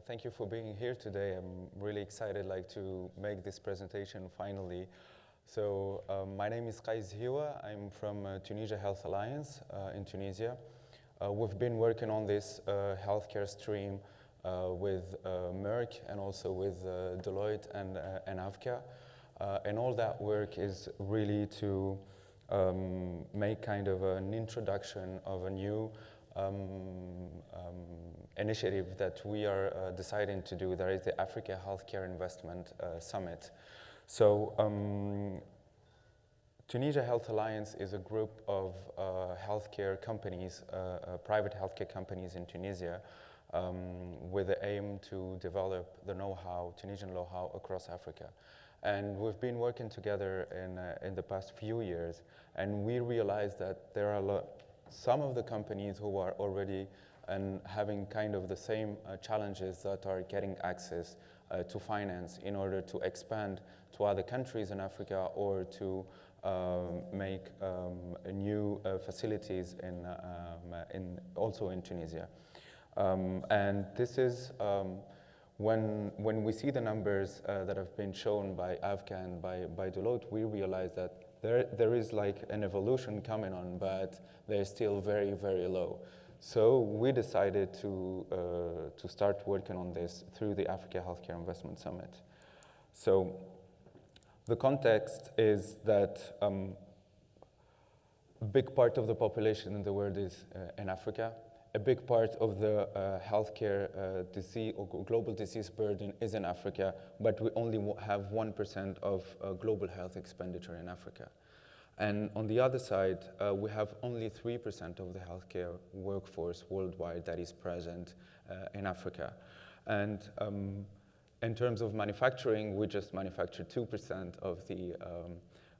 Thank you for being here today. I'm really excited to make this presentation finally. So my name is Qais Hiwa. I'm from Tunisia Health Alliance in Tunisia. We've been working on this healthcare stream with Merck and also with Deloitte and AVCA. And all that work is really to make kind of an introduction of a new initiative that we are deciding to do. That is the Africa Healthcare Investment Summit. So Tunisia Health Alliance is a group of healthcare companies, private healthcare companies in Tunisia, with the aim to develop the know-how, Tunisian know-how across Africa. And we've been working together in the past few years, and we realized that there are some of the companies who are already and having kind of the same challenges that are getting access to finance in order to expand to other countries in Africa or to make new facilities also in Tunisia. And this is when we see the numbers that have been shown by AVCA and by Deloitte, we realize that there is like an evolution coming on, but they're still very, very low. So we decided to start working on this through the Africa Healthcare Investment Summit. So the context is that a big part of the population in the world is in Africa. A big part of the healthcare disease or global disease burden is in Africa, but we only have 1% of global health expenditure in Africa. And on the other side, we have only 3% of the healthcare workforce worldwide that is present in Africa. And in terms of manufacturing, we just manufacture 2%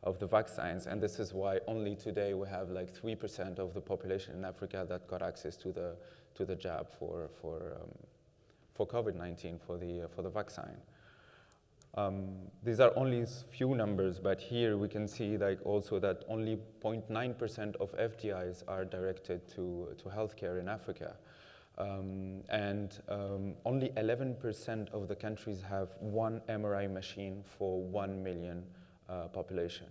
of the vaccines, and this is why only today we have like 3% of the population in Africa that got access to the jab for COVID-19 for the vaccine. These are only few numbers, but here we can see like also that only 0.9% of FDIs are directed to healthcare in Africa. And only 11% of the countries have one MRI machine for 1 million population.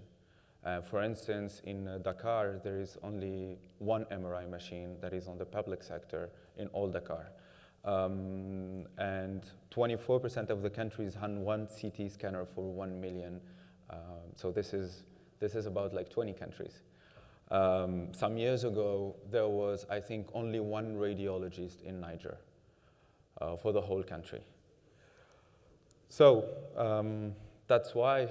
For instance, in Dakar, there is only one MRI machine that is on the public sector in all Dakar. And 24% of the countries have one CT scanner for 1 million. So this is about like 20 countries. Some years ago, there was, I think, only one radiologist in Niger for the whole country. So that's why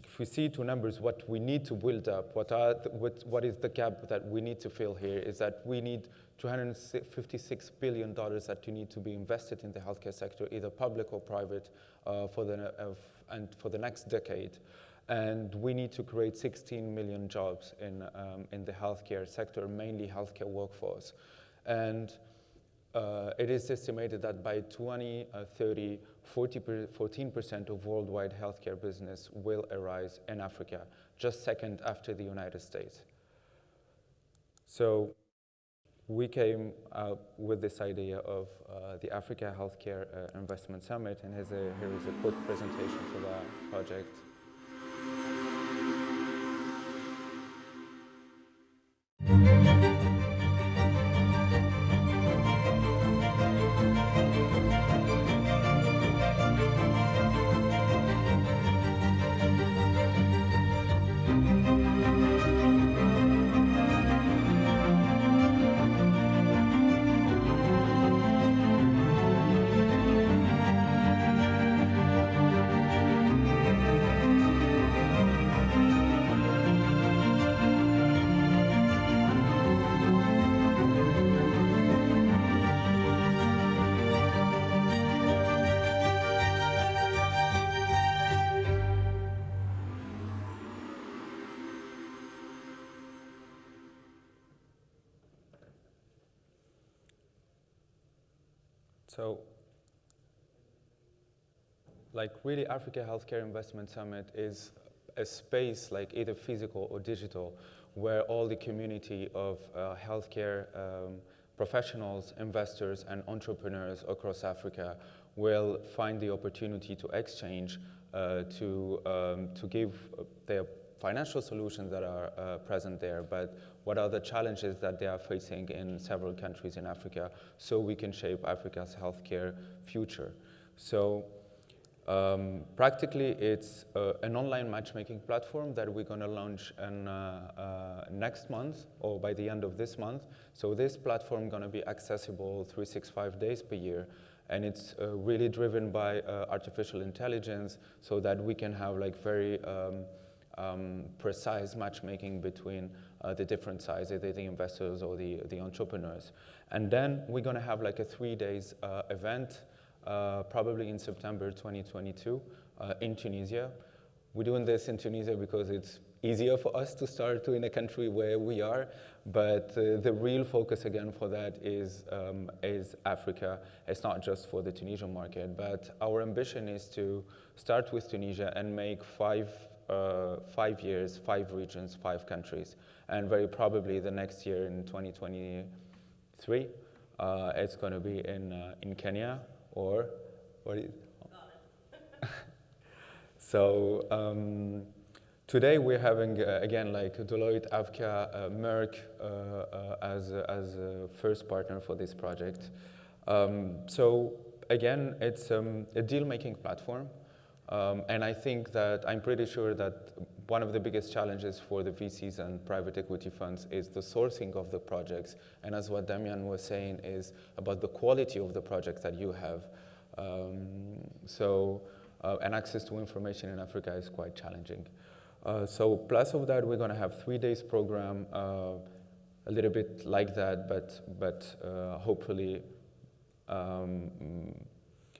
if we see two numbers, what we need to build up, what is the gap that we need to fill here is that we need $256 billion that need to be invested in the healthcare sector, either public or private, for the next decade. And we need to create 16 million jobs in the healthcare sector, mainly healthcare workforce. And it is estimated that by 2030, 14% of worldwide healthcare business will arise in Africa, just second after the United States. So we came out with this idea of the Africa Healthcare Investment Summit, and here is a quick presentation for the project. So, like really, Africa Healthcare Investment Summit is a space, like either physical or digital, where all the community of healthcare professionals, investors, and entrepreneurs across Africa will find the opportunity to exchange, to give their financial solutions that are present there, but what are the challenges that they are facing in several countries in Africa, so we can shape Africa's healthcare future. So practically, it's an online matchmaking platform that we're going to launch next month or by the end of this month. So this platform is going to be accessible 365 days per year, and it's really driven by artificial intelligence, so that we can have like very precise matchmaking between the different sides, either the investors or the entrepreneurs. And then we're going to have like a 3 days event, probably in September 2022 in Tunisia. We're doing this in Tunisia because it's easier for us to start in a country where we are, but the real focus again for that is Africa. It's not just for the Tunisian market, but our ambition is to start with Tunisia and make 5 years, 5 regions, 5 countries. And very probably the next year in 2023, it's going to be in Kenya, or what is So today we're having, again, like Deloitte, Avca, Merck as a first partner for this project. So again, it's a deal-making platform. And I think that I'm pretty sure that one of the biggest challenges for the VCs and private equity funds is the sourcing of the projects. And as what Damian was saying is about the quality of the projects that you have. And access to information in Africa is quite challenging. So plus of that, we're going to have 3 days program, a little bit like that, but hopefully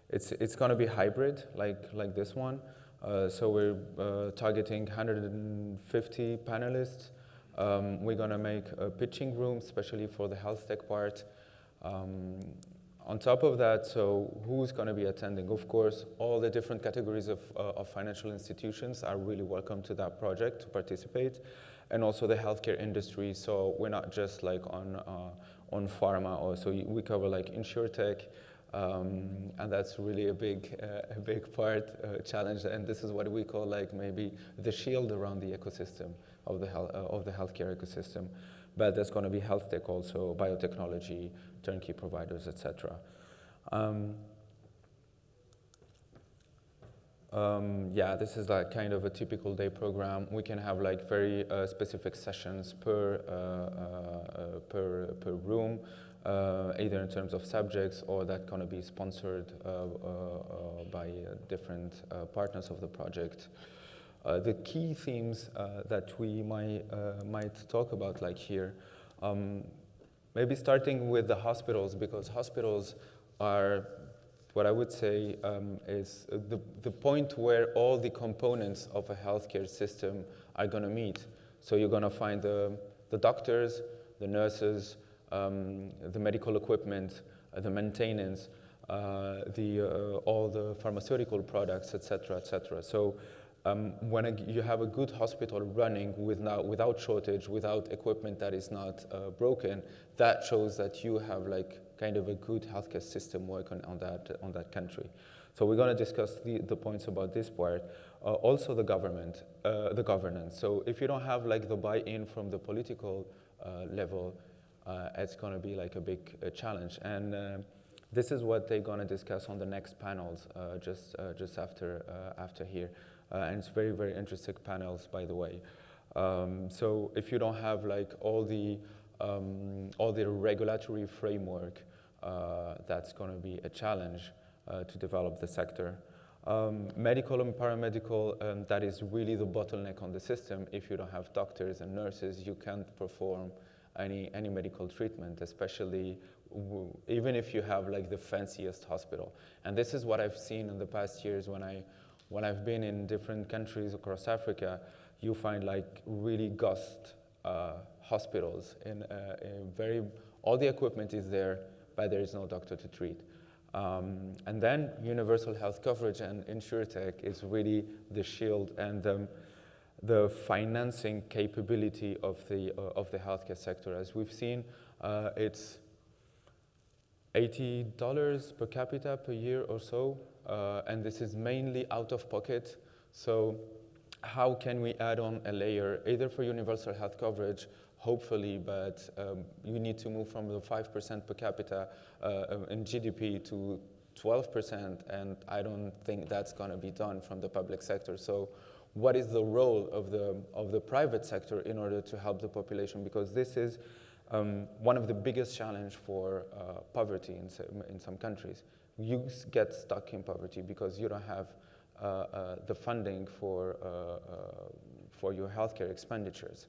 it's going to be hybrid, like this one. So we're targeting 150 panelists. We're going to make a pitching room, especially for the health tech part. On top of that, so who's going to be attending? Of course, all the different categories of financial institutions are really welcome to that project to participate, and also the healthcare industry. So we're not just like on pharma, or so we cover like insurtech, and that's really a big part challenge. And this is what we call like maybe the shield around the ecosystem of the healthcare ecosystem. But there's going to be health tech also, biotechnology, turnkey providers, etc. Yeah, this is like kind of a typical day program. We can have like very specific sessions per room, either in terms of subjects or that going to be sponsored by different partners of the project. The key themes that we might talk about like here, maybe starting with the hospitals, because hospitals are what I would say is the point where all the components of a healthcare system are going to meet. So you're going to find the doctors, the nurses, the medical equipment, the maintenance, all the pharmaceutical products, etc., etc. So when you have a good hospital running without shortage, without equipment that is not broken, that shows that you have like kind of a good healthcare system working on that country. So we're going to discuss the points about this part. Also the government, the governance. So if you don't have like the buy-in from the political level, it's going to be like a big challenge. And this is what they're going to discuss on the next panels, just after here. And it's very, very interesting panels, by the way. So if you don't have like all the regulatory framework, that's going to be a challenge to develop the sector. Medical and paramedical, that is really the bottleneck on the system. If you don't have doctors and nurses, you can't perform any medical treatment, especially even if you have like the fanciest hospital. And this is what I've seen in the past years when I've been in different countries across Africa. You find like really ghost hospitals in all the equipment is there, but there is no doctor to treat. And then universal health coverage and insurtech is really the shield and the financing capability of the healthcare sector. As we've seen, it's $80 per capita per year or so, and this is mainly out of pocket. So how can we add on a layer, either for universal health coverage, hopefully, but you need to move from the 5% per capita in GDP to 12%, and I don't think that's going to be done from the public sector. So what is the role of the private sector in order to help the population? Because this is one of the biggest challenges for poverty in some countries. You get stuck in poverty because you don't have the funding for your healthcare expenditures.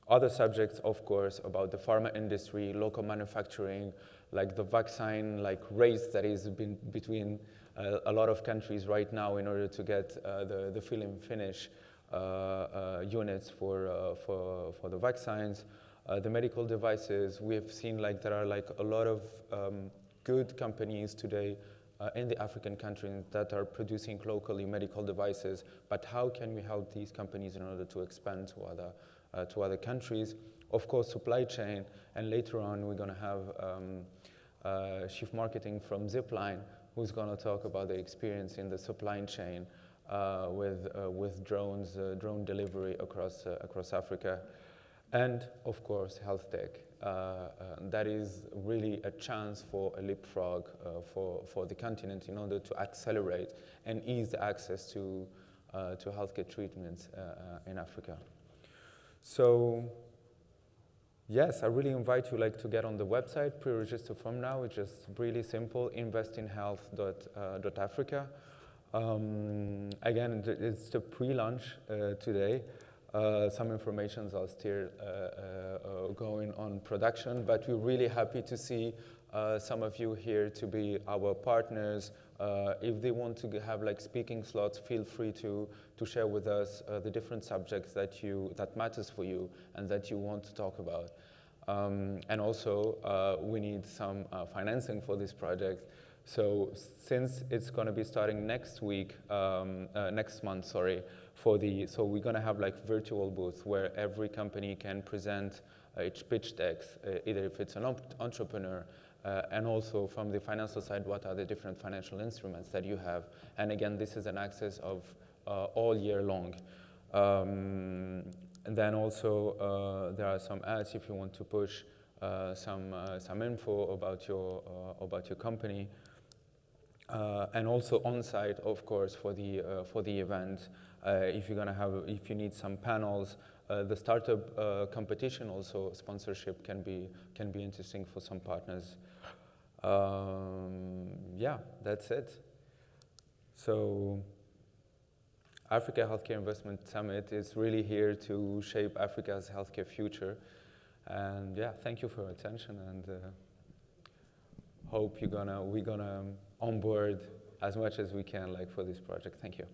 Other subjects, of course, about the pharma industry, local manufacturing, like the vaccine, like race that is between a lot of countries right now in order to get the fill and finish units for the vaccines. The medical devices, we have seen like there are like a lot of good companies today in the African countries that are producing locally medical devices, but how can we help these companies in order to expand to other countries? Of course, supply chain, and later on we're going to have chief marketing from Zipline, who's going to talk about the experience in the supply chain with drones, drone delivery across Africa. And of course, health tech. That is really a chance for a leapfrog for the continent in order to accelerate and ease the access to healthcare treatments in Africa. So, yes, I really invite you to get on the website, pre-register from now. It's just really simple, investinhealth.africa. Again, it's the pre-launch today. Some informations are still going on production, but we're really happy to see some of you here to be our partners. If they want to have speaking slots, feel free to share with us the different subjects that matters for you and that you want to talk about. And also, we need some financing for this project. So since it's going to be starting next month, sorry, so we're going to have virtual booths where every company can present its pitch decks, either if it's an entrepreneur, and also from the financial side, what are the different financial instruments that you have. And again, this is an access of all year long. And then also there are some ads if you want to push some info about your company. And also on-site, of course, for the event. If you need some panels, the startup competition also sponsorship can be interesting for some partners. Yeah, that's it. So, Africa Healthcare Investment Summit is really here to shape Africa's healthcare future. And yeah, thank you for your attention, and hope we're gonna onboard as much as we can for this project. Thank you.